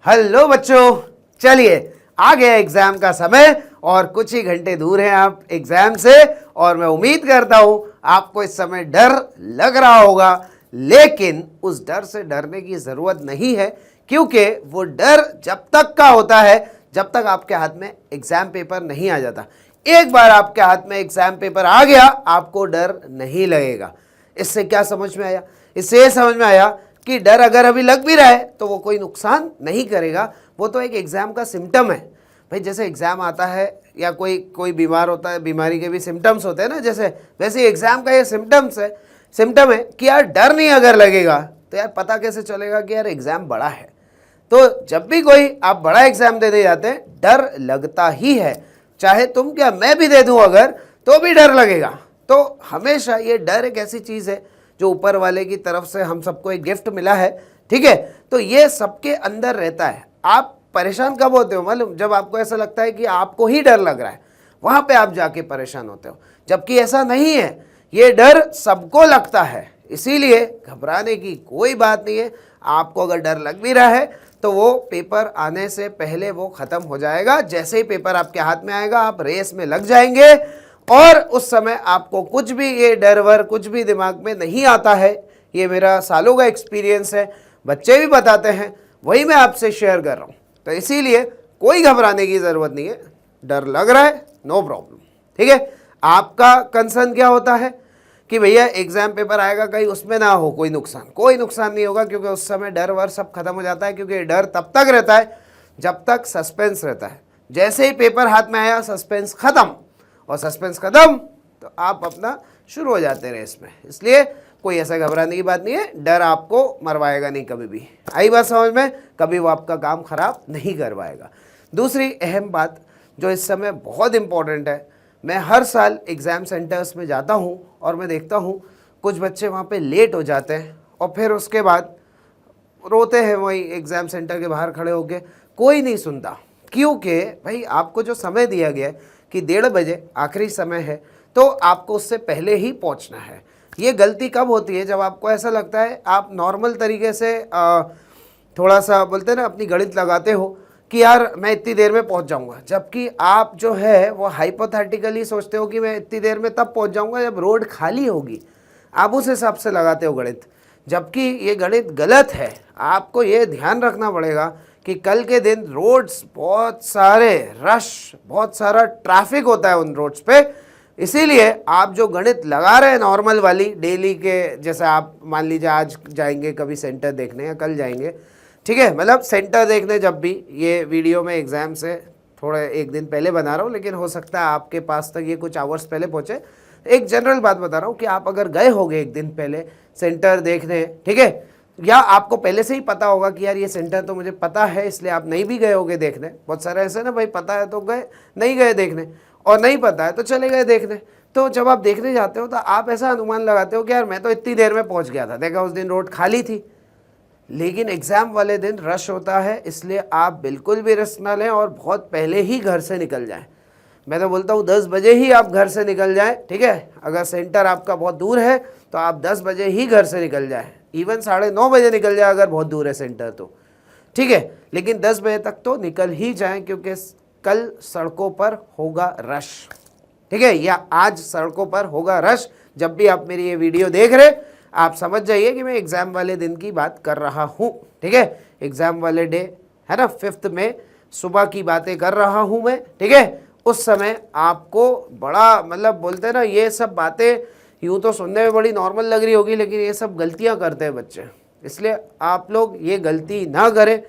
Hello बच्चों, चलिए आ गया एग्जाम का समय और कुछ ही घंटे दूर हैं आप एग्जाम से। और मैं उम्मीद करता हूं आपको इस समय डर लग रहा होगा, लेकिन उस डर से डरने की जरूरत नहीं है, क्योंकि वो डर जब तक का होता है जब तक आपके हाथ में एग्जाम पेपर नहीं आ जाता। एक बार आपके हाथ में एग्जाम पेपर आ गया, आपको डर नहीं लगेगा। इससे क्या समझ में आया? इससे ये समझ में आया कि डर अगर अभी लग भी रहा है तो वो कोई नुकसान नहीं करेगा, वो तो एक एग्ज़ाम का सिम्टम है। भाई जैसे एग्ज़ाम आता है या कोई बीमार होता है, बीमारी के भी सिम्टम्स होते हैं ना, जैसे वैसे एग्ज़ाम का ये सिम्टम है कि यार डर नहीं अगर लगेगा तो यार पता कैसे चलेगा कि यार एग्ज़ाम बड़ा है। तो जब भी कोई आप बड़ा एग्ज़ाम देने जाते हैं डर लगता ही है, चाहे तुम क्या मैं भी दे दूं अगर तो भी डर लगेगा। तो हमेशा ये डर एक ऐसी चीज़ है जो ऊपर वाले की तरफ से हम सबको एक गिफ्ट मिला है, ठीक है। तो ये सबके अंदर रहता है। आप परेशान कब होते हो मालूम? जब आपको ऐसा लगता है कि आपको ही डर लग रहा है, वहां पे आप जाके परेशान होते हो, जबकि ऐसा नहीं है। ये डर सबको लगता है, इसीलिए घबराने की कोई बात नहीं है। आपको अगर डर लग भी रहा है तो वो पेपर आने से पहले वो खत्म हो जाएगा। जैसे ही पेपर आपके हाथ में आएगा आप रेस में लग जाएंगे और उस समय आपको कुछ भी ये डर वर कुछ भी दिमाग में नहीं आता है। ये मेरा सालों का एक्सपीरियंस है, बच्चे भी बताते हैं, वही मैं आपसे शेयर कर रहा हूँ। तो इसीलिए कोई घबराने की ज़रूरत नहीं है। डर लग रहा है, नो प्रॉब्लम, ठीक है। आपका कंसर्न क्या होता है कि भैया एग्जाम पेपर आएगा कहीं उसमें ना हो कोई नुकसान। कोई नुकसान नहीं होगा, क्योंकि उस समय डर वर सब खत्म हो जाता है। क्योंकि डर तब तक रहता है जब तक सस्पेंस रहता है। जैसे ही पेपर हाथ में आया सस्पेंस खत्म, और सस्पेंस खत्म तो आप अपना शुरू हो जाते रहे इसमें। इसलिए कोई ऐसा घबराने की बात नहीं है, डर आपको मरवाएगा नहीं कभी भी। आई बात समझ में? कभी वो आपका काम खराब नहीं करवाएगा। दूसरी अहम बात जो इस समय बहुत इंपॉर्टेंट है, मैं हर साल एग्ज़ाम सेंटर्स में जाता हूँ और मैं देखता हूँ कुछ बच्चे वहाँ पे लेट हो जाते हैं और फिर उसके बाद रोते हैं वही एग्ज़ाम सेंटर के बाहर खड़े होके। कोई नहीं सुनता, क्योंकि भाई आपको जो समय दिया गया है कि 1:30 बजे आखिरी समय है, तो आपको उससे पहले ही पहुंचना है। ये गलती कब होती है? जब आपको ऐसा लगता है आप नॉर्मल तरीके से थोड़ा सा बोलते हैं ना, अपनी गणित लगाते हो कि यार मैं इतनी देर में पहुंच जाऊंगा, जबकि आप जो है वो हाइपोथेटिकली सोचते हो कि मैं इतनी देर में तब पहुंच जाऊंगा जब रोड खाली होगी। आप उस हिसाब से लगाते हो गणित, जबकि ये गणित गलत है। आपको ये ध्यान रखना पड़ेगा कि कल के दिन रोड्स बहुत सारे रश, बहुत सारा ट्रैफिक होता है उन रोड्स पे। इसीलिए आप जो गणित लगा रहे हैं नॉर्मल वाली डेली के, जैसे आप मान लीजिए आज जाएंगे कभी सेंटर देखने या कल जाएंगे, ठीक है, मतलब सेंटर देखने जब भी, ये वीडियो में एग्ज़ाम से थोड़ा एक दिन पहले बना रहा हूँ, लेकिन हो सकता है आपके पास तक ये कुछ आवर्स पहले पहुँचे। एक जनरल बात बता रहा हूँ कि आप अगर गए होगे एक दिन पहले सेंटर देखने, ठीक है, या आपको पहले से ही पता होगा कि यार ये सेंटर तो मुझे पता है, इसलिए आप नहीं भी गए होगे देखने। बहुत सारे ऐसे ना, भाई पता है तो गए, नहीं गए देखने, और नहीं पता है तो चले गए देखने। तो जब आप देखने जाते हो तो आप ऐसा अनुमान लगाते हो कि यार मैं तो इतनी देर में पहुंच गया था, देखा उस दिन रोड खाली थी। लेकिन एग्ज़ाम वाले दिन रश होता है, इसलिए आप बिल्कुल भी रिस्क ना लें और बहुत पहले ही घर से निकल जाएं। मैं तो बोलता हूँ 10 बजे ही आप घर से निकल जाएं, ठीक है। अगर सेंटर आपका बहुत दूर है तो आप 10 बजे ही घर से निकल जाएं, इवन 9:30 बजे निकल जाए अगर बहुत दूर है सेंटर तो, ठीक है। लेकिन 10 बजे तक तो निकल ही जाएं, क्योंकि कल सड़कों पर होगा रश, ठीक है, या आज सड़कों पर होगा रश। जब भी आप मेरी ये वीडियो देख रहे आप समझ जाइए कि मैं एग्ज़ाम वाले दिन की बात कर रहा हूँ, ठीक है। एग्ज़ाम वाले डे है ना, 5 में सुबह की बातें कर रहा हूँ मैं, ठीक है। उस समय आपको बड़ा मतलब बोलते हैं ना, ये सब बातें यूँ तो सुनने में बड़ी नॉर्मल लग रही होगी, लेकिन ये सब गलतियाँ करते हैं बच्चे, इसलिए आप लोग ये गलती ना करें।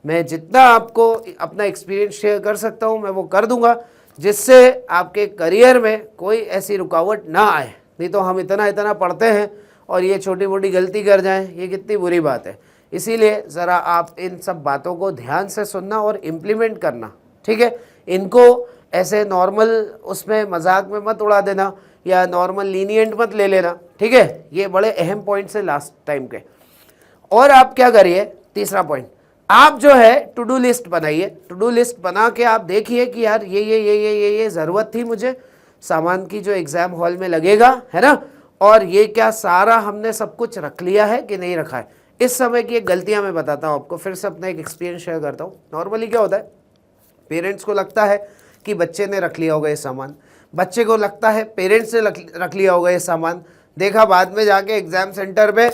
मैं जितना आपको अपना एक्सपीरियंस शेयर कर सकता हूँ मैं वो कर दूंगा, जिससे आपके करियर में कोई ऐसी रुकावट ना आए। नहीं तो हम इतना पढ़ते हैं और ये छोटी मोटी गलती कर जाएं, ये कितनी बुरी बात है। इसीलिए ज़रा आप इन सब बातों को ध्यान से सुनना और इम्प्लीमेंट करना, ठीक है। इनको ऐसे नॉर्मल उसमें मजाक में मत उड़ा देना या नॉर्मल लीनियंट मत ले लेना, ठीक है। ये बड़े अहम पॉइंट्स है लास्ट टाइम के। और आप क्या करिए, तीसरा पॉइंट, आप जो है टू डू लिस्ट बनाइए। टू डू लिस्ट बना के आप देखिए कि यार ये ज़रूरत थी मुझे सामान की जो एग्ज़ाम हॉल में लगेगा, है ना, और ये क्या सारा हमने सब कुछ रख लिया है कि नहीं रखा है। इस समय की एक गलतियां मैं बताता हूं आपको, फिर से अपना एक एक्सपीरियंस शेयर करता हूं। नॉर्मली क्या होता है, पेरेंट्स को लगता है कि बच्चे ने रख लिया होगा ये सामान, बच्चे को लगता है पेरेंट्स ने रख लिया होगा ये सामान, देखा बाद में जाके एग्जाम सेंटर पे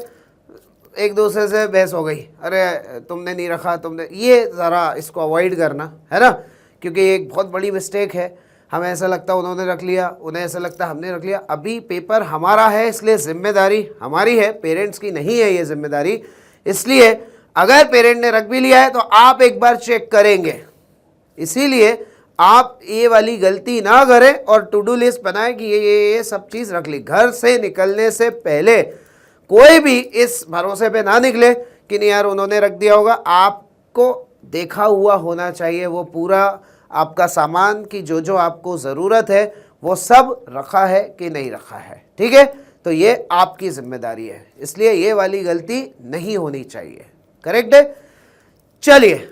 एक दूसरे से बहस हो गई, अरे तुमने नहीं रखा, तुमने, ये ज़रा इसको अवॉइड करना है ना, क्योंकि ये एक बहुत बड़ी मिस्टेक है। हमें ऐसा लगता है उन्होंने रख लिया, उन्हें ऐसा लगता है हमने रख लिया। अभी पेपर हमारा है, इसलिए जिम्मेदारी हमारी है, पेरेंट्स की नहीं है ये जिम्मेदारी। इसलिए अगर पेरेंट ने रख भी लिया है तो आप एक बार चेक करेंगे। इसीलिए आप ये वाली गलती ना करें और टू डू लिस्ट बनाएं कि ये सब चीज़ रख ली। घर से निकलने से पहले कोई भी इस भरोसे पे ना निकले कि नहीं यार उन्होंने रख दिया होगा। आपको देखा हुआ होना चाहिए वो पूरा आपका सामान की जो आपको ज़रूरत है वो सब रखा है कि नहीं रखा है, ठीक है। तो ये आपकी जिम्मेदारी है, इसलिए ये वाली गलती नहीं होनी चाहिए। करेक्ट है। चलिए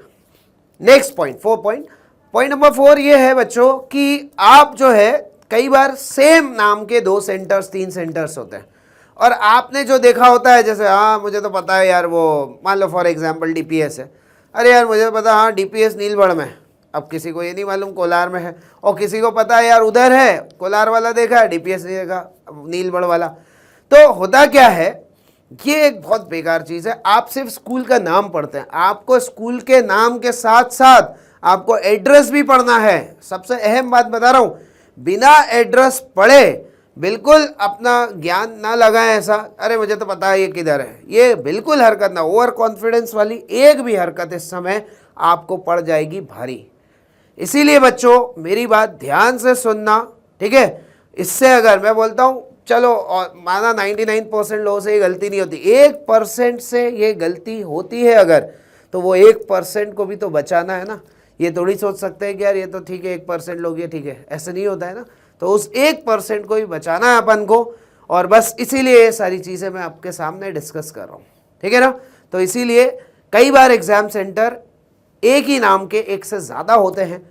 नेक्स्ट पॉइंट, 4 पॉइंट नंबर 4 ये है बच्चों कि आप जो है कई बार सेम नाम के 2 सेंटर्स 3 सेंटर्स होते हैं और आपने जो देखा होता है, जैसे हाँ मुझे तो पता है यार, वो मान लो फॉर एग्जांपल डीपीएस है, अरे यार मुझे तो पता हाँ डीपीएस नीलबढ़ में है। अब किसी को ये नहीं मालूम कोलार में है, और किसी को पता है यार उधर है, कोलार वाला देखा है, डीपीएस नहीं देखा, नीलबढ़ वाला। तो होता क्या है, ये एक बहुत बेकार चीज़ है। आप सिर्फ स्कूल का नाम पढ़ते हैं, आपको स्कूल के नाम के साथ साथ आपको एड्रेस भी पढ़ना है। सबसे अहम बात बता रहा हूँ, बिना एड्रेस पढ़े बिल्कुल अपना ज्ञान ना लगाएं ऐसा, अरे मुझे तो पता है ये किधर है। ये बिल्कुल हरकत ना, ओवर कॉन्फिडेंस वाली एक भी हरकत इस समय आपको पड़ जाएगी भारी। इसीलिए बच्चों मेरी बात ध्यान से सुनना, ठीक है। इससे अगर मैं बोलता हूँ चलो और माना 99% लोगों से ये गलती नहीं होती, 1% से ये गलती होती है अगर, तो वो 1% को भी तो बचाना है ना। ये थोड़ी सोच सकते हैं कि यार ये तो ठीक है 1% लोग ये ठीक है, ऐसे नहीं होता है ना। तो उस 1% को भी बचाना है अपन को, और बस इसीलिए ये सारी चीज़ें मैं आपके सामने डिस्कस कर रहा हूँ, ठीक है ना। तो इसीलिए कई बार एग्जाम सेंटर एक ही नाम के एक से ज़्यादा होते हैं,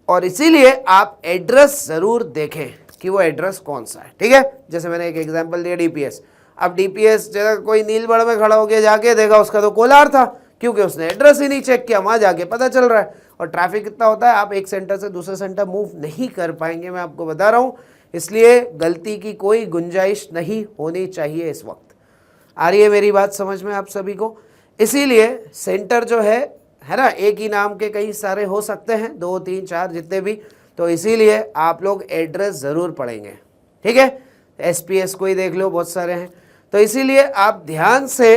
और इसीलिए आप एड्रेस ज़रूर देखें कि वो एड्रेस कौन सा है, ठीक है। जैसे मैंने एक एग्जांपल दिया डीपीएस। अब डीपीएस जगह कोई नीलबढ़ में खड़ा होकर जाके देखा, उसका तो कोलार था, क्योंकि उसने एड्रेस ही नहीं चेक किया, वहाँ जाके पता चल रहा है। और ट्रैफिक कितना होता है, आप एक सेंटर से दूसरे सेंटर मूव नहीं कर पाएंगे, मैं आपको बता रहा हूँ। इसलिए गलती की कोई गुंजाइश नहीं होनी चाहिए इस वक्त। आ रही है मेरी बात समझ में आप सभी को। इसीलिए सेंटर जो है ना, एक ही नाम के कई सारे हो सकते हैं, 2 3 4 जितने भी। तो इसीलिए आप लोग एड्रेस ज़रूर पढ़ेंगे, ठीक है। एसपीएस को ही देख लो, बहुत सारे हैं। तो इसीलिए आप ध्यान से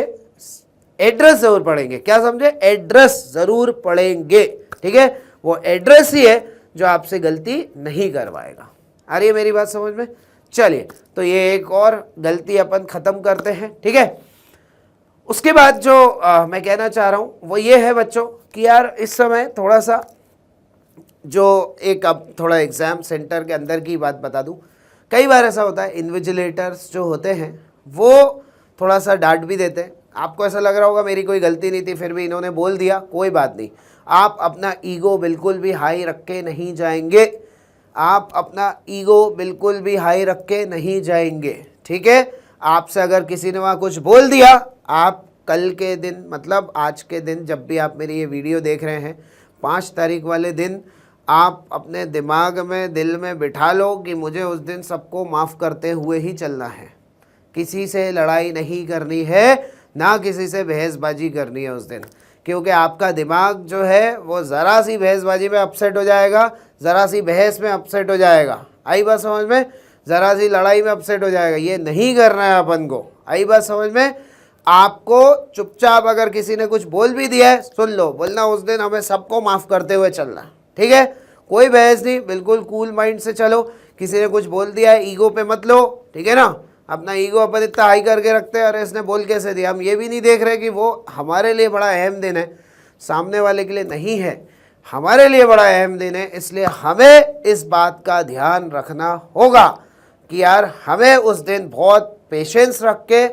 एड्रेस ज़रूर पढ़ेंगे। क्या समझे, एड्रेस ज़रूर पढ़ेंगे, ठीक है। वो एड्रेस ही है जो आपसे गलती नहीं करवाएगा। आ रही है मेरी बात समझ में। चलिए, तो ये एक और गलती अपन ख़त्म करते हैं, ठीक है। उसके बाद जो मैं कहना चाह रहा हूँ वो ये है बच्चों कि यार इस समय थोड़ा सा जो एक, अब थोड़ा एग्ज़ाम सेंटर के अंदर की बात बता दूँ। कई बार ऐसा होता है इन्विजिलेटर्स जो होते हैं वो थोड़ा सा डांट भी देते हैं। आपको ऐसा लग रहा होगा मेरी कोई गलती नहीं थी, फिर भी इन्होंने बोल दिया, कोई बात नहीं। आप अपना ईगो बिल्कुल भी हाई रख के नहीं जाएंगे, आप अपना ईगो बिल्कुल भी हाई रख के नहीं जाएंगे, ठीक है। आपसे अगर किसी ने वहाँ कुछ बोल दिया, आप कल के दिन, मतलब आज के दिन, जब भी आप मेरी ये वीडियो देख रहे हैं 5 तारीख वाले दिन, आप अपने दिमाग में, दिल में बिठा लो कि मुझे उस दिन सबको माफ़ करते हुए ही चलना है। किसी से लड़ाई नहीं करनी है, ना किसी से बहसबाजी करनी है उस दिन, क्योंकि आपका दिमाग जो है वो ज़रा सी बहसबाजी में अपसेट हो जाएगा, ज़रा सी बहस में अपसेट हो जाएगा। आई बात समझ में, ज़रा सी लड़ाई में अपसेट हो जाएगा। ये नहीं करना है अपन को। आई बात समझ में। आपको चुपचाप अगर किसी ने कुछ बोल भी दिया है, सुन लो, बोलना उस दिन हमें सबको माफ़ करते हुए चलना, ठीक है। कोई बहस नहीं, बिल्कुल कूल माइंड से चलो। किसी ने कुछ बोल दिया है, ईगो पे मत लो, ठीक है ना। अपना ईगो अपन इतना हाई करके रखते हैं, अरे इसने बोल कैसे दिया। हम ये भी नहीं देख रहे कि वो हमारे लिए बड़ा अहम दिन है, सामने वाले के लिए नहीं है, हमारे लिए बड़ा अहम दिन है। इसलिए हमें इस बात का ध्यान रखना होगा कि यार हमें उस दिन बहुत पेशेंस रख के,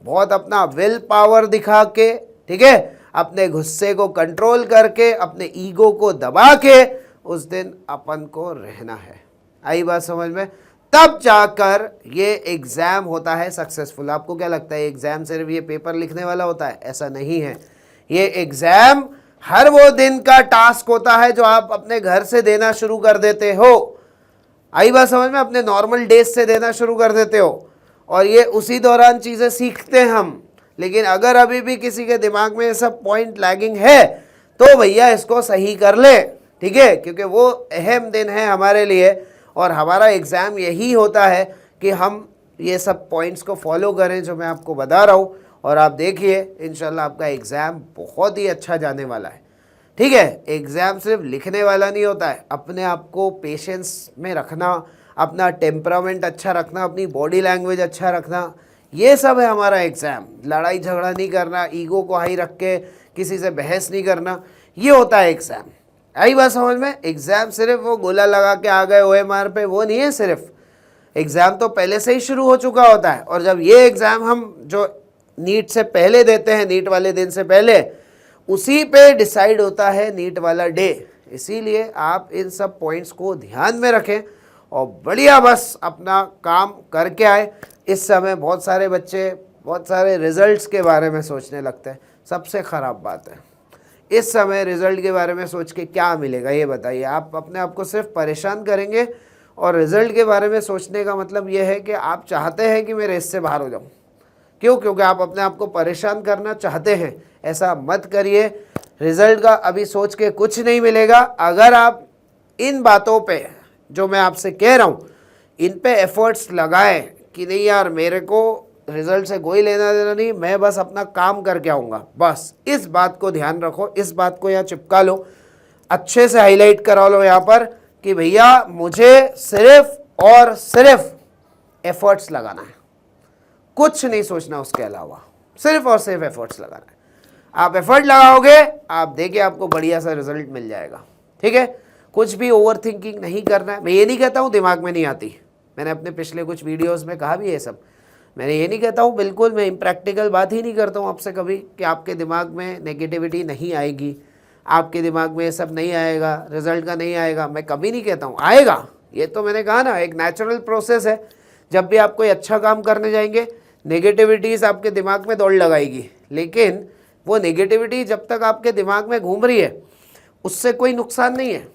बहुत अपना विल पावर दिखा के, ठीक है, अपने गुस्से को कंट्रोल करके, अपने ईगो को दबा के उस दिन अपन को रहना है। आई बात समझ में। तब जाकर ये एग्ज़ाम होता है सक्सेसफुल। आपको क्या लगता है एग्ज़ाम सिर्फ ये पेपर लिखने वाला होता है? ऐसा नहीं है। ये एग्ज़ाम हर वो दिन का टास्क होता है जो आप अपने घर से देना शुरू कर देते हो। आई बात समझ में? अपने नॉर्मल डेज से देना शुरू कर देते हो और ये उसी दौरान चीज़ें सीखते हैं हम। लेकिन अगर अभी भी किसी के दिमाग में ये सब पॉइंट लैगिंग है तो भैया इसको सही कर ले, ठीक है? क्योंकि वो अहम दिन है हमारे लिए और हमारा एग्ज़ाम यही होता है कि हम ये सब पॉइंट्स को फॉलो करें जो मैं आपको बता रहा हूँ। और आप देखिए इंशाल्लाह आपका एग्ज़ाम बहुत ही अच्छा जाने वाला है, ठीक है? एग्ज़ाम सिर्फ लिखने वाला नहीं होता है। अपने आप को पेशेंस में रखना, अपना टेम्परामेंट अच्छा रखना, अपनी बॉडी लैंग्वेज अच्छा रखना, ये सब है हमारा एग्ज़ाम। लड़ाई झगड़ा नहीं करना, ईगो को हाई रख के किसी से बहस नहीं करना, ये होता है एग्ज़ाम। आई बात समझ में? एग्ज़ाम सिर्फ वो गोला लगा के आ गए OMR पे, वो नहीं है। सिर्फ एग्ज़ाम तो पहले से ही शुरू हो चुका होता है। और जब ये एग्ज़ाम हम जो नीट से पहले देते हैं, नीट वाले दिन से पहले, उसी पे डिसाइड होता है नीट वाला डे। इसीलिए आप इन सब पॉइंट्स को ध्यान में रखें और बढ़िया बस अपना काम करके आए। इस समय बहुत सारे बच्चे बहुत सारे रिज़ल्ट्स के बारे में सोचने लगते हैं। सबसे ख़राब बात है इस समय रिज़ल्ट के बारे में सोच के क्या मिलेगा ये बताइए? आप अपने आप को सिर्फ परेशान करेंगे। और रिज़ल्ट के बारे में सोचने का मतलब ये है कि आप चाहते हैं कि मैं रेस से बाहर हो जाऊँ। क्यों? क्योंकि आप अपने आप को परेशान करना चाहते हैं। ऐसा मत करिए। रिज़ल्ट का अभी सोच के कुछ नहीं मिलेगा। अगर आप इन बातों पे जो मैं आपसे कह रहा हूँ इन पे एफर्ट्स लगाएं कि नहीं यार मेरे को रिज़ल्ट से कोई लेना देना नहीं, मैं बस अपना काम करके आऊँगा, बस इस बात को ध्यान रखो। इस बात को यहाँ चिपका लो, अच्छे से हाईलाइट करा लो यहाँ पर कि भैया मुझे सिर्फ और सिर्फ एफर्ट्स लगाना है, कुछ नहीं सोचना उसके अलावा, सिर्फ और सिर्फ एफर्ट्स लगाना है। आप एफर्ट लगाओगे, आप देखिए आपको बढ़िया सा रिजल्ट मिल जाएगा, ठीक है? कुछ भी ओवर थिंकिंग नहीं करना है। मैं ये नहीं कहता हूँ दिमाग में नहीं आती, मैंने अपने पिछले कुछ वीडियोस में कहा भी है सब। मैंने ये नहीं कहता हूँ, बिल्कुल मैं इम्प्रैक्टिकल बात ही नहीं करता हूँ आपसे कभी कि आपके दिमाग में नेगेटिविटी नहीं आएगी, आपके दिमाग में ये सब नहीं आएगा, रिजल्ट का नहीं आएगा। मैं कभी नहीं कहता हूँ आएगा, ये तो मैंने कहा ना एक नेचुरल प्रोसेस है। जब भी आप कोई अच्छा काम करने जाएंगे नेगेटिविटीज़ आपके दिमाग में दौड़ लगाएगी, लेकिन वो नेगेटिविटी जब तक आपके दिमाग में घूम रही है उससे कोई नुकसान नहीं है,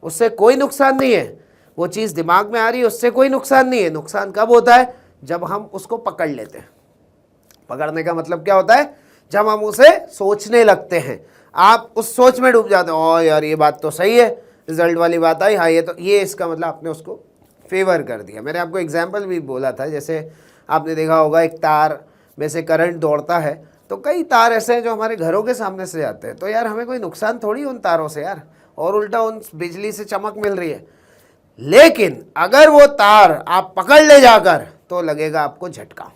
उससे कोई नुकसान नहीं है। वो चीज़ दिमाग में आ रही है उससे कोई नुकसान नहीं है। नुकसान कब होता है? जब हम उसको पकड़ लेते हैं। पकड़ने का मतलब क्या होता है? जब हम उसे सोचने लगते हैं, आप उस सोच में डूब जाते हो, ओ यार ये बात तो सही है, रिजल्ट वाली बात आई, हाँ ये इसका मतलब आपने उसको फेवर कर दिया। मैंने आपको एग्जाम्पल भी बोला था, जैसे आपने देखा होगा एक तार में से करंट दौड़ता है, तो कई तार ऐसे हैं जो हमारे घरों के सामने से जाते हैं, तो यार हमें कोई नुकसान थोड़ी उन तारों से यार, और उल्टा उन बिजली से चमक मिल रही है। लेकिन अगर वो तार आप पकड़ ले जाकर तो लगेगा आपको झटका।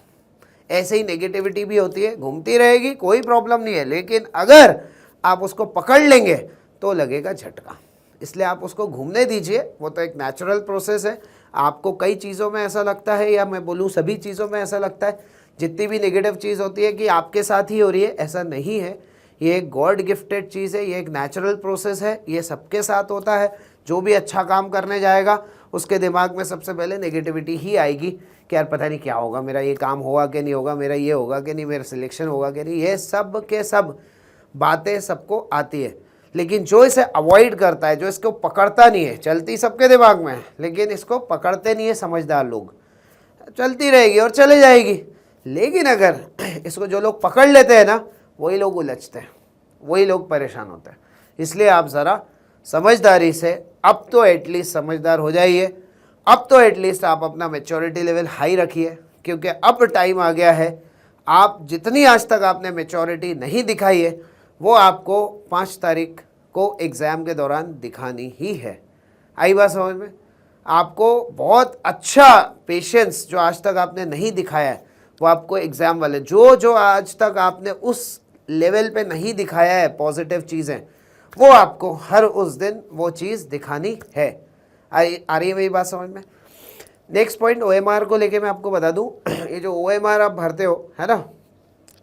ऐसे ही नेगेटिविटी भी होती है, घूमती रहेगी, कोई प्रॉब्लम नहीं है, लेकिन अगर आप उसको पकड़ लेंगे तो लगेगा झटका। इसलिए आप उसको घूमने दीजिए, वो तो एक नेचुरल प्रोसेस है। आपको कई चीज़ों में ऐसा लगता है, या मैं बोलूँ सभी चीज़ों में ऐसा लगता है, जितनी भी नेगेटिव चीज़ होती है कि आपके साथ ही हो रही है, ऐसा नहीं है। ये एक गॉड गिफ्टेड चीज़ है, ये एक नेचुरल प्रोसेस है, ये सबके साथ होता है। जो भी अच्छा काम करने जाएगा उसके दिमाग में सबसे पहले नेगेटिविटी ही आएगी कि यार पता नहीं क्या होगा, मेरा ये काम होगा कि नहीं होगा, मेरा ये होगा कि नहीं, मेरा सिलेक्शन होगा कि नहीं। ये सब के सब बातें सबको आती है, लेकिन जो इसे अवॉइड करता है, जो इसको पकड़ता नहीं है, चलती सबके दिमाग में है लेकिन इसको पकड़ते नहीं है समझदार लोग, चलती रहेगी और चले जाएगी। लेकिन अगर इसको जो लोग पकड़ लेते हैं ना, वही लोग उलझते हैं, वही लोग परेशान होते हैं। इसलिए आप ज़रा समझदारी से अब तो एटलीस्ट समझदार हो जाइए, अब तो एटलीस्ट आप अपना मैच्योरिटी लेवल हाई रखिए, क्योंकि अब टाइम आ गया है। आप जितनी आज तक आपने मैच्योरिटी नहीं दिखाई है वो आपको 5 तारीख को एग्ज़ाम के दौरान दिखानी ही है। आई बात समझ में? आपको बहुत अच्छा पेशेंस जो आज तक आपने नहीं दिखाया है वो आपको एग्ज़ाम वाले जो आज तक आपने उस लेवल पे नहीं दिखाया है पॉजिटिव चीज़ें, वो आपको हर उस दिन वो चीज़ दिखानी है। आ रही है मेरी बात समझ में? नेक्स्ट पॉइंट OMR को लेके मैं आपको बता दूं, ये जो OMR आप भरते हो है ना,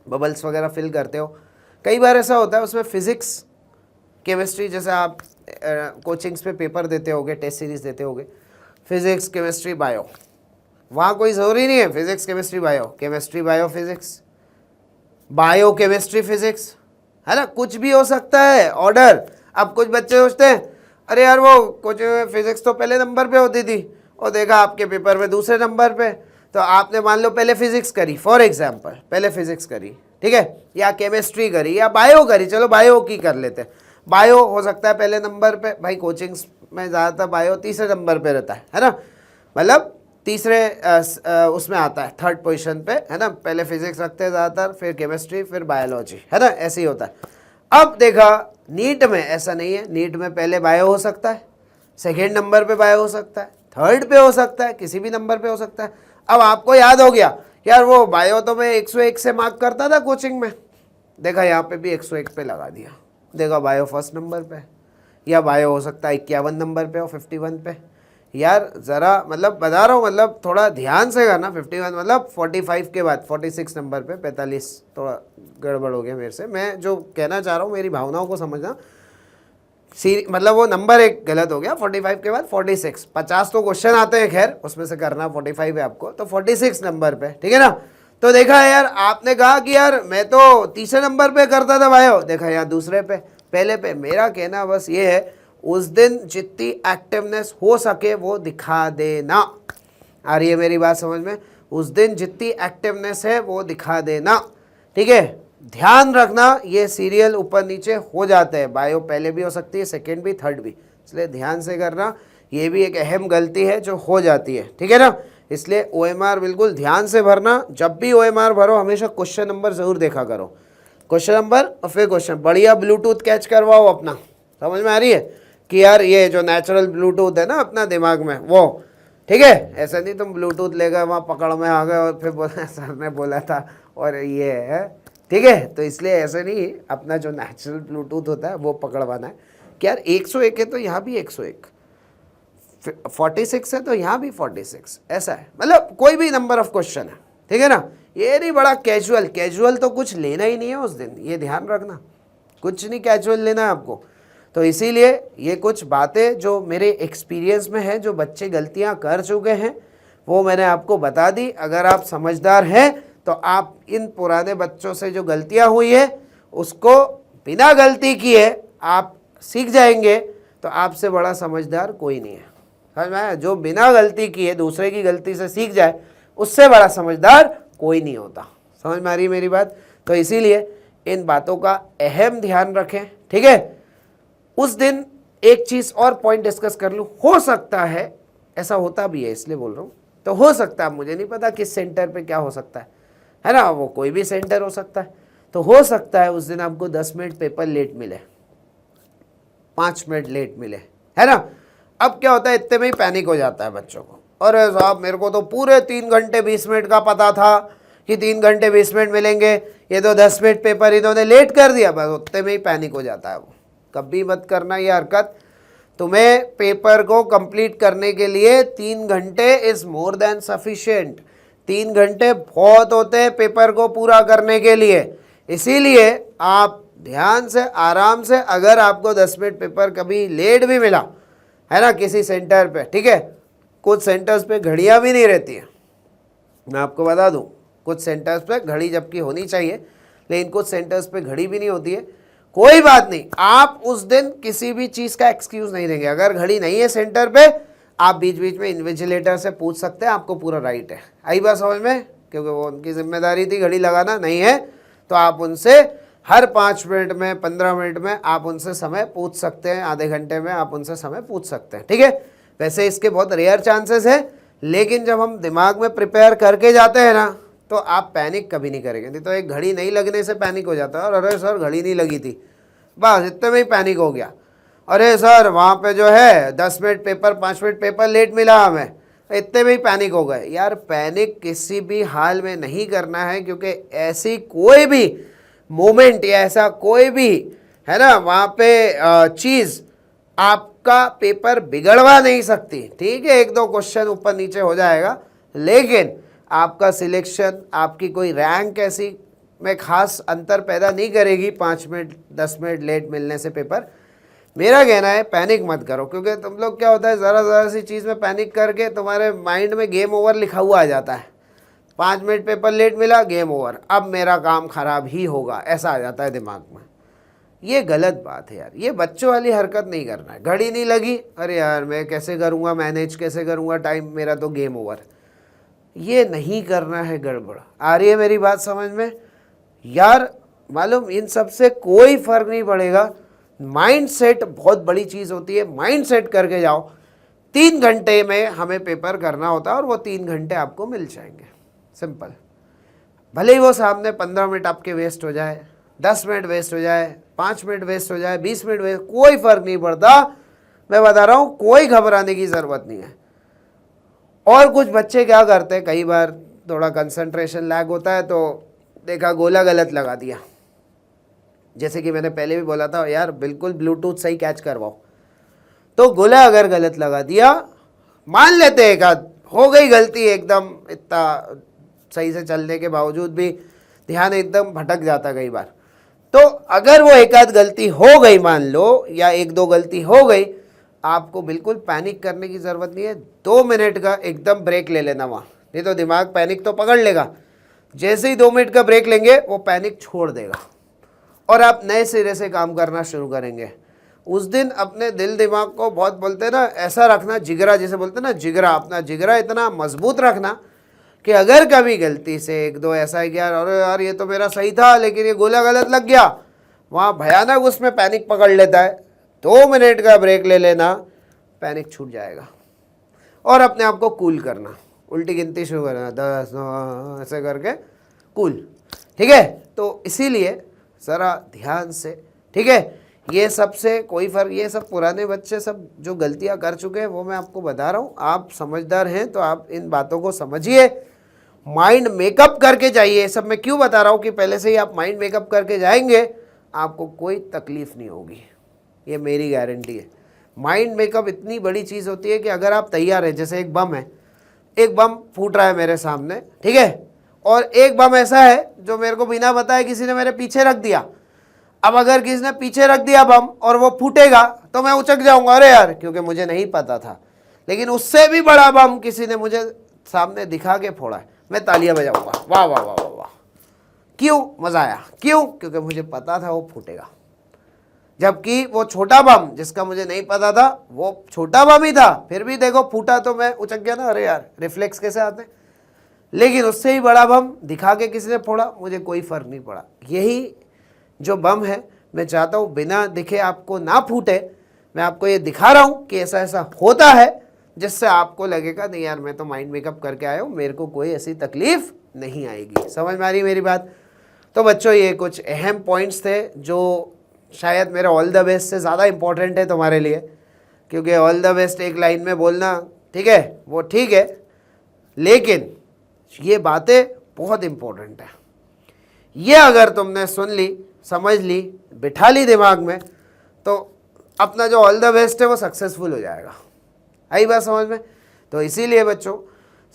बबल्स वगैरह फिल करते हो, कई बार ऐसा होता है उसमें फिज़िक्स केमिस्ट्री, जैसे आप कोचिंग्स पे पेपर देते होगे, टेस्ट सीरीज़ देते होगे, फिजिक्स केमिस्ट्री बायो, वहाँ कोई ज़रूरी नहीं है physics chemistry bio, chemistry bio physics, bio chemistry physics, है ना, कुछ भी हो सकता है ऑर्डर। अब कुछ बच्चे सोचते हैं अरे यार वो कुछ फिजिक्स तो पहले नंबर पे होती थी और देखा आपके पेपर में दूसरे नंबर पे, तो आपने मान लो पहले फिजिक्स करी, फॉर एग्जांपल पहले फिजिक्स करी, ठीक है, या केमिस्ट्री करी या बायो करी, चलो बायो की कर लेते हैं। बायो हो सकता है पहले नंबर पे, भाई कोचिंग्स में ज़्यादातर बायो तीसरे नंबर पे रहता है ना, मतलब तीसरे उसमें आता है, थर्ड पोजीशन पे, है ना। पहले फिजिक्स रखते हैं ज़्यादातर, फिर केमिस्ट्री, फिर बायोलॉजी, है ना, ऐसे ही होता है। अब देखा नीट में ऐसा नहीं है, नीट में पहले बायो हो सकता है, सेकेंड नंबर पे बायो हो सकता है, थर्ड पे हो सकता है, किसी भी नंबर पे हो सकता है। अब आपको याद हो गया यार वो बायो तो मैं 101 से मार्क करता था कोचिंग में, देखा यहाँ पे भी 101 पे लगा दिया, देखा बायो फर्स्ट नंबर पे, या बायो हो सकता है 51 नंबर पे और 51 पे। यार ज़रा मतलब बता रहा हूँ, मतलब थोड़ा ध्यान से करना, 51 मतलब 45 के बाद 46 नंबर पे, 45 थोड़ा गड़बड़ हो गया मेरे से, मैं जो कहना चाह रहा हूँ मेरी भावनाओं को समझना, मतलब वो नंबर एक गलत हो गया, 45 के बाद 46, 50 तो क्वेश्चन आते हैं, खैर उसमें से करना 45 है आपको, तो 46 नंबर पे, ठीक है ना। तो देखा है यार, आपने कहा कि यार मैं तो तीसरे नंबर पे करता था बायो, देखा यार दूसरे पे, पहले पे। मेरा कहना बस ये है, उस दिन जितनी एक्टिवनेस हो सके वो दिखा देना, आ रही है मेरी बात समझ में, उस दिन जितनी एक्टिवनेस है वो दिखा देना, ठीक है। ध्यान रखना ये सीरियल ऊपर नीचे हो जाते हैं, बायो पहले भी हो सकती है, सेकंड भी, थर्ड भी, इसलिए ध्यान से करना, ये भी एक अहम गलती है जो हो जाती है, ठीक है ना। इसलिए OMR बिल्कुल ध्यान से भरना, जब भी OMR भरो हमेशा क्वेश्चन नंबर ज़रूर देखा करो, क्वेश्चन नंबर और फिर क्वेश्चन, बढ़िया ब्लूटूथ कैच करवाओ अपना, समझ में आ रही है कि यार ये जो नेचुरल ब्लूटूथ है ना अपना दिमाग में वो, ठीक है, ऐसा नहीं तुम ब्लूटूथ ले गए वहाँ पकड़ में आ गए और फिर बोला सर ने बोला था और ये है, ठीक है। तो इसलिए ऐसे नहीं, अपना जो नेचुरल ब्लूटूथ होता है वो पकड़वाना है कि यार 101 है तो यहाँ भी 101, 46 है तो यहाँ भी 46, ऐसा है, मतलब कोई भी नंबर ऑफ क्वेश्चन है, ठीक है ना। ये नहीं बड़ा कैजुअल, कैजुअल तो कुछ लेना ही नहीं है उस दिन, ये ध्यान रखना, कुछ नहीं कैजुअल लेना है आपको। तो इसीलिए ये कुछ बातें जो मेरे एक्सपीरियंस में है, जो बच्चे गलतियां कर चुके हैं वो मैंने आपको बता दी। अगर आप समझदार हैं तो आप इन पुराने बच्चों से जो गलतियां हुई है उसको बिना गलती किए आप सीख जाएंगे, तो आपसे बड़ा समझदार कोई नहीं है, समझ में आया। जो बिना गलती किए दूसरे की गलती से सीख जाए उससे बड़ा समझदार कोई नहीं होता, समझ में आ रही है मेरी बात। तो इसीलिए इन बातों का अहम ध्यान रखें, ठीक है। उस दिन एक चीज़ और पॉइंट डिस्कस कर लूँ, हो सकता है ऐसा होता भी है इसलिए बोल रहा हूँ, तो हो सकता है, मुझे नहीं पता किस सेंटर पे क्या हो सकता है ना, वो कोई भी सेंटर हो सकता है, तो हो सकता है उस दिन आपको 10 मिनट पेपर लेट मिले, 5 मिनट लेट मिले, है ना। अब क्या होता है, इतने में ही पैनिक हो जाता है बच्चों को, अरे साहब मेरे को तो पूरे 3 घंटे 20 मिनट का पता था कि 3 घंटे 20 मिनट मिलेंगे, ये तो 10 मिनट पेपर इन्होंने लेट कर दिया, बस उतने में ही पैनिक हो जाता है वो। कभी मत करना ये हरकत, तुम्हें पेपर को कंप्लीट करने के लिए 3 घंटे इज़ मोर देन सफिशिएंट, 3 घंटे बहुत होते हैं पेपर को पूरा करने के लिए। इसीलिए आप ध्यान से आराम से, अगर आपको 10 मिनट पेपर कभी लेट भी मिला है ना किसी सेंटर पे, ठीक है, कुछ सेंटर्स पे घड़ियाँ भी नहीं रहती है, मैं आपको बता दूं, कुछ सेंटर्स पे घड़ी जबकि होनी चाहिए लेकिन कुछ सेंटर्स पे घड़ी भी नहीं होती है, कोई बात नहीं, आप उस दिन किसी भी चीज़ का एक्सक्यूज़ नहीं देंगे। अगर घड़ी नहीं है सेंटर पे, आप बीच बीच में इन्विजिलेटर से पूछ सकते हैं, आपको पूरा राइट है, आई बात समझ में, क्योंकि वो उनकी जिम्मेदारी थी घड़ी लगाना, नहीं है तो आप उनसे हर 5 मिनट में 15 मिनट में आप उनसे समय पूछ सकते हैं, आधे घंटे में आप उनसे समय पूछ सकते हैं, ठीक है। वैसे इसके बहुत रेयर चांसेस है, लेकिन जब हम दिमाग में प्रिपेयर करके जाते हैं ना तो आप पैनिक कभी नहीं करेंगे। नहीं तो एक घड़ी नहीं लगने से पैनिक हो जाता है, और अरे सर घड़ी नहीं लगी थी, बस इतने में ही पैनिक हो गया, अरे सर वहाँ पे जो है 10 minute paper 5 minute paper late मिला हमें, इतने में ही पैनिक हो गए। यार पैनिक किसी भी हाल में नहीं करना है, क्योंकि ऐसी कोई भी मोमेंट या ऐसा कोई भी है ना वहाँ पे चीज़ आपका पेपर बिगड़वा नहीं सकती, ठीक है। 1-2 क्वेश्चन ऊपर नीचे हो जाएगा, लेकिन आपका सिलेक्शन, आपकी कोई रैंक ऐसी में खास अंतर पैदा नहीं करेगी 5 मिनट 10 मिनट लेट मिलने से पेपर। मेरा कहना है पैनिक मत करो, क्योंकि तुम लोग क्या होता है ज़रा सी चीज़ में पैनिक करके तुम्हारे माइंड में गेम ओवर लिखा हुआ आ जाता है। 5 मिनट पेपर लेट मिला, गेम ओवर, अब मेरा काम खराब ही होगा, ऐसा आ जाता है दिमाग में। ये गलत बात है यार, ये बच्चों वाली हरकत नहीं करना है। घड़ी नहीं लगी, अरे यार मैं कैसे करूँगा, मैनेज कैसे करूँगा टाइम, मेरा तो गेम ओवर। ये नहीं करना है गड़बड़। आ रही है मेरी बात समझ में यार? मालूम इन सब से कोई फ़र्क नहीं पड़ेगा। माइंड सेट बहुत बड़ी चीज़ होती है, माइंड सेट करके जाओ। 3 घंटे में हमें पेपर करना होता है और वो 3 घंटे आपको मिल जाएंगे, सिंपल। भले ही वो सामने 15 मिनट आपके वेस्ट हो जाए, 10 मिनट वेस्ट हो जाए, 5 मिनट वेस्ट हो जाए, 20 मिनट वेस्ट, कोई फ़र्क नहीं पड़ता। मैं बता रहा हूँ, कोई घबराने की ज़रूरत नहीं है। और कुछ बच्चे क्या करते हैं, कई बार थोड़ा कंसंट्रेशन लैग होता है तो देखा गोला गलत लगा दिया। जैसे कि मैंने पहले भी बोला था यार, बिल्कुल ब्लूटूथ सही कैच करवाओ। तो गोला अगर गलत लगा दिया, मान लेते हैं एक आध हो गई गलती, एकदम इतना सही से चलने के बावजूद भी ध्यान एकदम भटक जाता कई बार। तो अगर वो एक आध गलती हो गई मान लो, या 1-2 गलती हो गई, आपको बिल्कुल पैनिक करने की ज़रूरत नहीं है। 2 मिनट का एकदम ब्रेक ले लेना वहाँ, नहीं तो दिमाग पैनिक तो पकड़ लेगा। जैसे ही 2 मिनट का ब्रेक लेंगे वो पैनिक छोड़ देगा और आप नए सिरे से काम करना शुरू करेंगे। उस दिन अपने दिल दिमाग को बहुत बोलते हैं ना, ऐसा रखना, जिगरा जिसे बोलते हैं ना, जिगरा, अपना जिगरा इतना मजबूत रखना कि अगर कभी गलती से 1-2 ऐसा है कि यार अरे यार ये तो मेरा सही था लेकिन ये गोला गलत लग गया, वहाँ भयानक उसमें पैनिक पकड़ लेता है। 2 मिनट का ब्रेक ले लेना, पैनिक छूट जाएगा। और अपने आप को कूल करना, उल्टी गिनती शुरू करना, 10 9 ऐसे करके कूल, ठीक है। तो इसीलिए ज़रा ध्यान से, ठीक है। ये सब से कोई फ़र्क, ये सब पुराने बच्चे सब जो गलतियां कर चुके हैं वो मैं आपको बता रहा हूँ। आप समझदार हैं तो आप इन बातों को समझिए, माइंड मेकअप करके जाइए। सब मैं क्यों बता रहा हूँ कि पहले से ही आप माइंड मेकअप करके जाएंगे, आपको कोई तकलीफ़ नहीं होगी, ये मेरी गारंटी है। माइंड मेकअप इतनी बड़ी चीज़ होती है कि अगर आप तैयार हैं, जैसे एक बम है, एक बम फूट रहा है मेरे सामने, ठीक है, और एक बम ऐसा है जो मेरे को बिना बताए किसी ने मेरे पीछे रख दिया। अब अगर किसी ने पीछे रख दिया बम और वो फूटेगा तो मैं उचक जाऊंगा, अरे यार, क्योंकि मुझे नहीं पता था। लेकिन उससे भी बड़ा बम किसी ने मुझे सामने दिखा के फोड़ा है, मैं तालियां बजाऊंगा, वाह वाह वाह वाह वाह। क्यों? मज़ा आया। क्यों? क्योंकि मुझे पता था वो फूटेगा। जबकि वो छोटा बम जिसका मुझे नहीं पता था, वो छोटा बम ही था, फिर भी देखो फूटा तो मैं उचक गया ना, अरे यार, रिफ्लेक्स कैसे आते हैं। लेकिन उससे ही बड़ा बम दिखा के किसी ने फोड़ा, मुझे कोई फ़र्क नहीं पड़ा। यही जो बम है, मैं चाहता हूँ बिना दिखे आपको ना फूटे, मैं आपको ये दिखा रहा हूँ कि ऐसा ऐसा होता है, जिससे आपको लगेगा नहीं यार मैं तो माइंड मेकअप करके आया हूँ, मेरे को कोई ऐसी तकलीफ़ नहीं आएगी। समझ में आ रही मेरी बात? तो बच्चों, ये कुछ अहम पॉइंट्स थे जो शायद मेरे ऑल द बेस्ट से ज़्यादा इम्पोर्टेंट है तुम्हारे लिए, क्योंकि ऑल द बेस्ट एक लाइन में बोलना, ठीक है, वो ठीक है, लेकिन ये बातें बहुत इम्पोर्टेंट है। ये अगर तुमने सुन ली, समझ ली, बिठा ली दिमाग में, तो अपना जो ऑल द बेस्ट है वो सक्सेसफुल हो जाएगा। आई बात समझ में? तो इसीलिए बच्चों,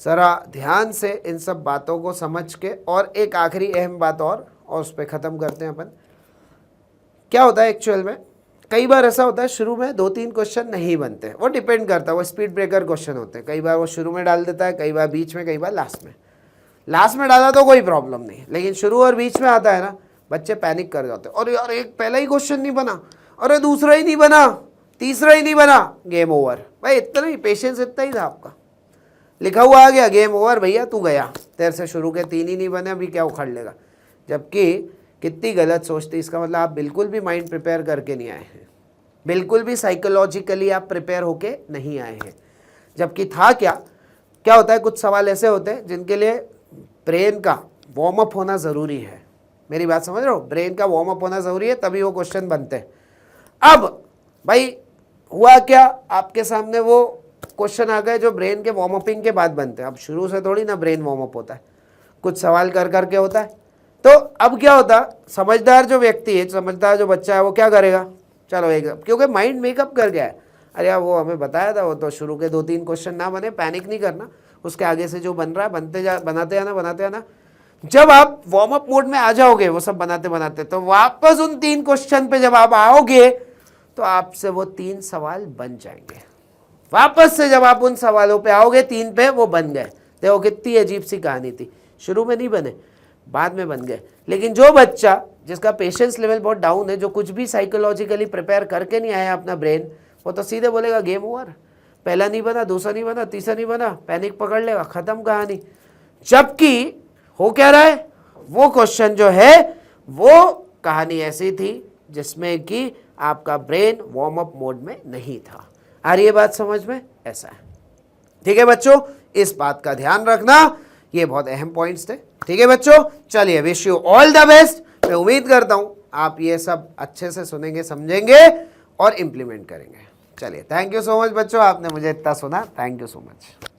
ज़रा ध्यान से इन सब बातों को समझ के, और एक आखिरी अहम बात और उस पर ख़त्म करते हैं अपन। क्या होता है एक्चुअल में, कई बार ऐसा होता है शुरू में 2-3 क्वेश्चन नहीं बनते, वो डिपेंड करता है, वो स्पीड ब्रेकर क्वेश्चन होते हैं। कई बार वो शुरू में डाल देता है, कई बार बीच में, कई बार लास्ट में। लास्ट में डाला तो कोई प्रॉब्लम नहीं, लेकिन शुरू और बीच में आता है ना, बच्चे पैनिक कर जाते हैं। और यार एक पहला ही क्वेश्चन नहीं बना, अरे दूसरा ही नहीं बना, तीसरा ही नहीं बना, गेम ओवर। भाई इतना ही पेशेंस, इतना ही था आपका, लिखा हुआ आ गया गेम ओवर, भैया तू गया, तेरे से शुरू के 3 ही नहीं बने, अभी क्या उखाड़ लेगा। जबकि कितनी गलत सोचती, इसका मतलब आप बिल्कुल भी माइंड प्रिपेयर करके नहीं आए हैं, बिल्कुल भी साइकोलॉजिकली आप प्रिपेयर होके नहीं आए हैं। जबकि था क्या होता है, कुछ सवाल ऐसे होते हैं जिनके लिए ब्रेन का वार्म अप होना ज़रूरी है। मेरी बात समझ रहे हो? ब्रेन का वार्म अप होना ज़रूरी है, तभी वो क्वेश्चन बनते हैं। अब भाई हुआ क्या, आपके सामने वो क्वेश्चन आ गए जो ब्रेन के वार्म अपिंग के बाद बनते हैं। अब शुरू से थोड़ी ना ब्रेन वार्म अप होता है, कुछ सवाल कर करके होता है। तो अब क्या होता, समझदार जो व्यक्ति है, समझदार जो बच्चा है, वो क्या करेगा, चलो एक, क्योंकि माइंड मेकअप कर गया है, अरे यार वो हमें बताया था, वो तो शुरू के 2-3 क्वेश्चन ना बने, पैनिक नहीं करना, उसके आगे से जो बन रहा है बनाते आना। जब आप वार्म अप मोड में आ जाओगे वो सब बनाते बनाते, तो वापस उन 3 क्वेश्चन पे जब आप आओगे तो आपसे वो 3 सवाल बन जाएंगे। वापस से जब आप उन सवालों पे आओगे 3 पे, वो बन गए। देखो कितनी अजीब सी कहानी थी, शुरू में नहीं बने, बाद में बन गए। लेकिन जो बच्चा जिसका पेशेंस लेवल बहुत डाउन है, जो कुछ भी साइकोलॉजिकली प्रिपेयर करके नहीं आया अपना ब्रेन, वो तो सीधे बोलेगा गेम ओवर, पहला नहीं बना, दूसरा नहीं बना, तीसरा नहीं बना, पैनिक पकड़ लेगा, खत्म कहानी। जबकि हो क्या रहा है, वो क्वेश्चन जो है वो कहानी ऐसी थी जिसमें कि आपका ब्रेन वार्म अप मोड में नहीं था। आ रही है बात समझ में? ऐसा है। ठीक है बच्चों, इस बात का ध्यान रखना, ये बहुत अहम पॉइंट्स थे। ठीक है बच्चों, चलिए wish you all the best. मैं उम्मीद करता हूं आप ये सब अच्छे से सुनेंगे, समझेंगे और इम्प्लीमेंट करेंगे। चलिए, थैंक यू सो मच बच्चों, आपने मुझे इतना सुना, थैंक यू सो मच।